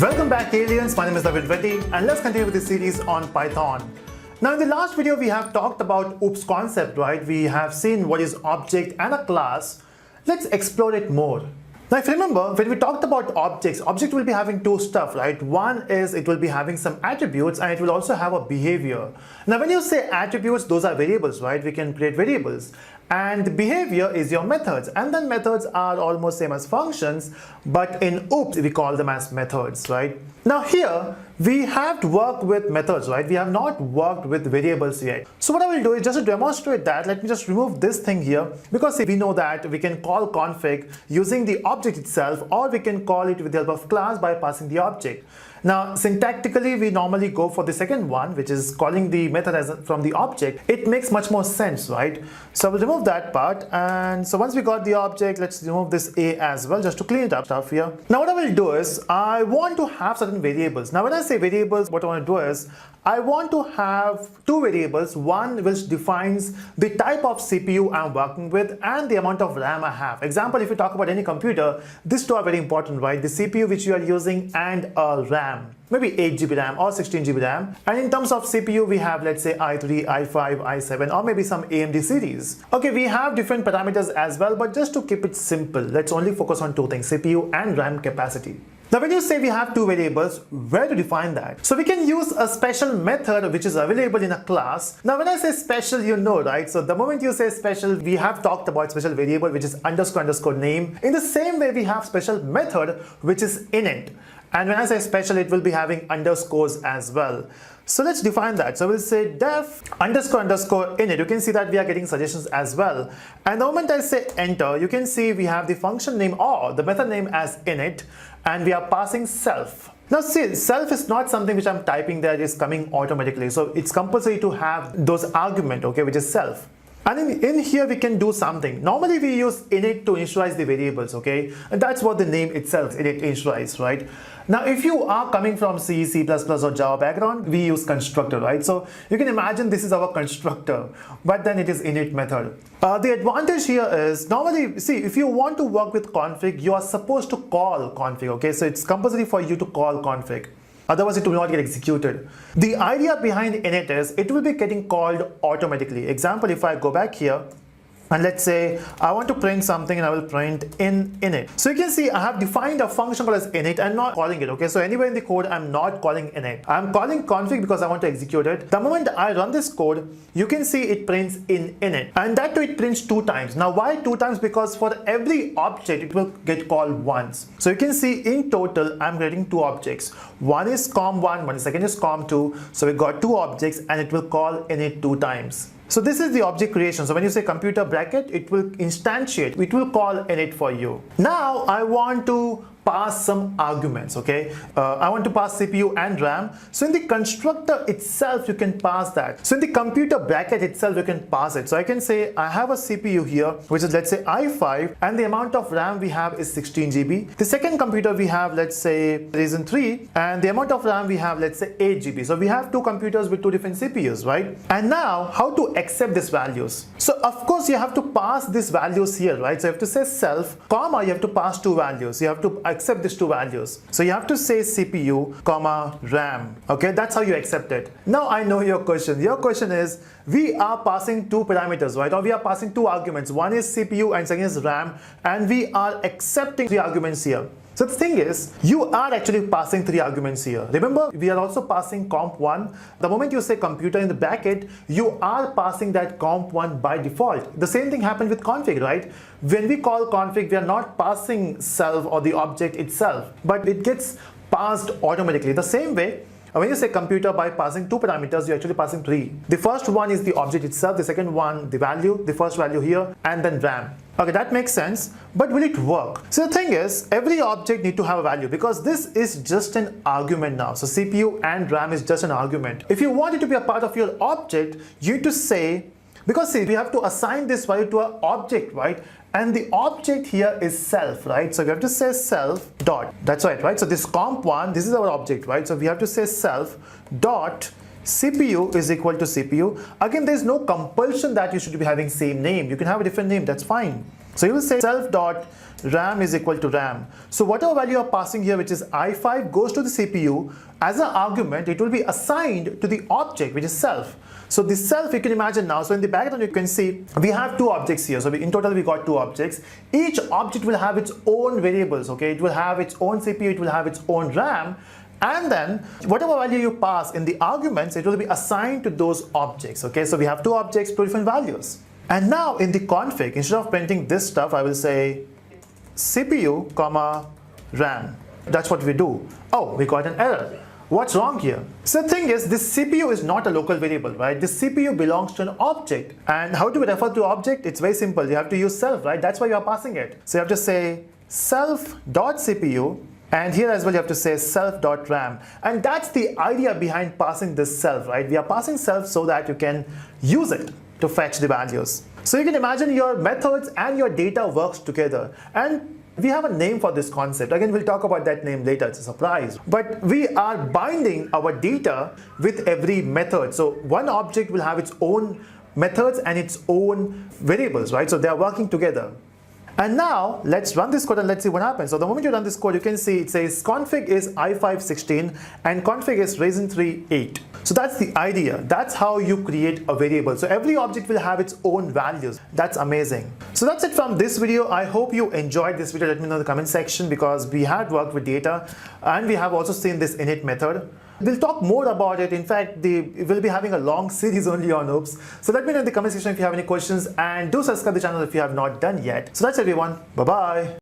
Welcome back, aliens. My name is David Reddy, and let's continue with this series on Python. Now, in the last video, we have talked about OOPS concept, right? We have seen what is object and a class. Let's explore it more. Now, if you remember, when we talked about objects, object will be having two stuff, right? One is it will be having some attributes and it will also have a behavior. Now, when you say attributes, those are variables, right? We can create variables. And behavior is your methods. And then methods are almost same as functions, but in OOPS, we call them as methods, right? Now here, we have to work with methods, right? We have not worked with variables yet. So what I will do is just to demonstrate that, let me just remove this thing here, because we know that we can call config using the object itself, or we can call it with the help of class by passing the object. Now, syntactically, we normally go for the second one, which is calling the method as from the object. It makes much more sense, right? So we'll remove that part. And so once we got the object, let's remove this A as well, just to clean it up stuff here. Now, what I will do is I want to have certain variables. Now, when I say variables, what I want to do is I want to have two variables, one which defines the type of CPU I'm working with and the amount of RAM I have. Example, if you talk about any computer, these two are very important, right? The CPU which you are using and a RAM. Maybe 8 GB RAM or 16 GB RAM. And in terms of CPU, we have, let's say, i3, i5, i7, or maybe some AMD series. Okay, we have different parameters as well, but just to keep it simple, let's only focus on two things, CPU and RAM capacity. Now, when you say we have two variables, where to define that? So we can use a special method which is available in a class. Now, when I say special, you know, right? So the moment you say special, we have talked about special variable, which is underscore name. In the same way, we have special method, which is init. And when I say special, it will be having underscores as well. So let's define that. So we'll say def underscore init. You can see that we are getting suggestions as well. And the moment I say enter, you can see we have the function name or the method name as init, and we are passing self. Now see, self is not something which I'm typing there, it is coming automatically. So it's compulsory to have those argument, okay, which is self. And in here we can do something. Normally we use init to initialize the variables, okay? And that's what the name itself, init initialize, right? Now if you are coming from C, C++ or Java background, we use constructor, right? So you can imagine this is our constructor, but then it is init method. The advantage here is, normally, see, if you want to work with config, you are supposed to call config, okay? So it's compulsory for you to call config. Otherwise, it will not get executed. The idea behind init is it will be getting called automatically. Example, if I go back here, and let's say I want to print something and I will print in init. So you can see I have defined a function called as init and not calling it, okay? So anywhere in the code, I'm not calling init. I'm calling config because I want to execute it. The moment I run this code, you can see it prints in init. And that too, it prints two times. Now why two times? Because for every object, it will get called once. So you can see in total, I'm creating two objects. One is com1, one second is com2. So we got two objects and it will call init two times. So this is the object creation. So when you say computer bracket, it will instantiate, it will call init for you. Now I want to pass some arguments, okay? I want to pass CPU and RAM. So in the constructor itself, you can pass that. So in the computer bracket itself, you can pass it. So I can say I have a CPU here, which is, let's say, i5, and the amount of RAM we have is 16 GB. The second computer we have, let's say, Ryzen 3, and the amount of RAM we have, let's say, 8 GB. So we have two computers with two different CPUs, right? And now, how to accept these values? So of course, you have to pass these values here, right? So you have to say self, comma, you have to pass two values. You have to accept these two values. So you have to say CPU, comma, RAM. Okay, that's how you accept it. Now I know your question. Your question is, we are passing two parameters, right? Or we are passing two arguments. One is CPU and second is RAM. And we are accepting three arguments here. So the thing is, you are actually passing three arguments here. Remember, we are also passing comp1. The moment you say computer in the bracket, you are passing that comp1 by default. The same thing happened with config, right? When we call config, we are not passing self or the object itself, but it gets passed automatically. The same way, when you say computer by passing two parameters, you're actually passing three. The first one is the object itself, the second one, the value, the first value here, and then RAM. Okay, that makes sense, but will it work? So the thing is, every object needs to have a value because this is just an argument now. So CPU and RAM is just an argument. If you want it to be a part of your object, you need to say, because see, we have to assign this value to an object, right? And the object here is self, right? So we have to say self dot, that's right? So this comp1, this is our object, right? So we have to say self dot CPU is equal to CPU. Again, there is no compulsion that you should be having same name. You can have a different name, that's fine. So you will say self dot RAM is equal to RAM. So whatever value you're passing here, which is I5, goes to the CPU. As an argument, it will be assigned to the object, which is self. So the self, you can imagine now. So in the background, you can see we have two objects here. So in total, we got two objects. Each object will have its own variables, okay? It will have its own CPU, it will have its own RAM. And then whatever value you pass in the arguments, it will be assigned to those objects, okay? So we have two objects, two different values. And now in the config, instead of printing this stuff, I will say CPU, comma, RAM. That's what we do. Oh, we got an error. What's wrong here? So the thing is, this CPU is not a local variable, right? This CPU belongs to an object. And how do we refer to object? It's very simple. You have to use self, right? That's why you are passing it. So you have to say self.cpu, and here as well you have to say self.ram. And that's the idea behind passing this self, right? We are passing self so that you can use it to fetch the values. So you can imagine your methods and your data works together. And we have a name for this concept. Again, we'll talk about that name later. It's a surprise. But we are binding our data with every method. So one object will have its own methods and its own variables, right? So they are working together. And now let's run this code and let's see what happens. So the moment you run this code, you can see it says config is i5 16 and config is Ryzen 3 8. So that's the idea. That's how you create a variable. So every object will have its own values. That's amazing. So that's it from this video. I hope you enjoyed this video. Let me know in the comment section, because we had worked with data and we have also seen this init method. We'll talk more about it. In fact, we'll be having a long series only on OOPS. So let me know in the comment section if you have any questions, and do subscribe to the channel if you have not done yet. So that's everyone. Bye-bye.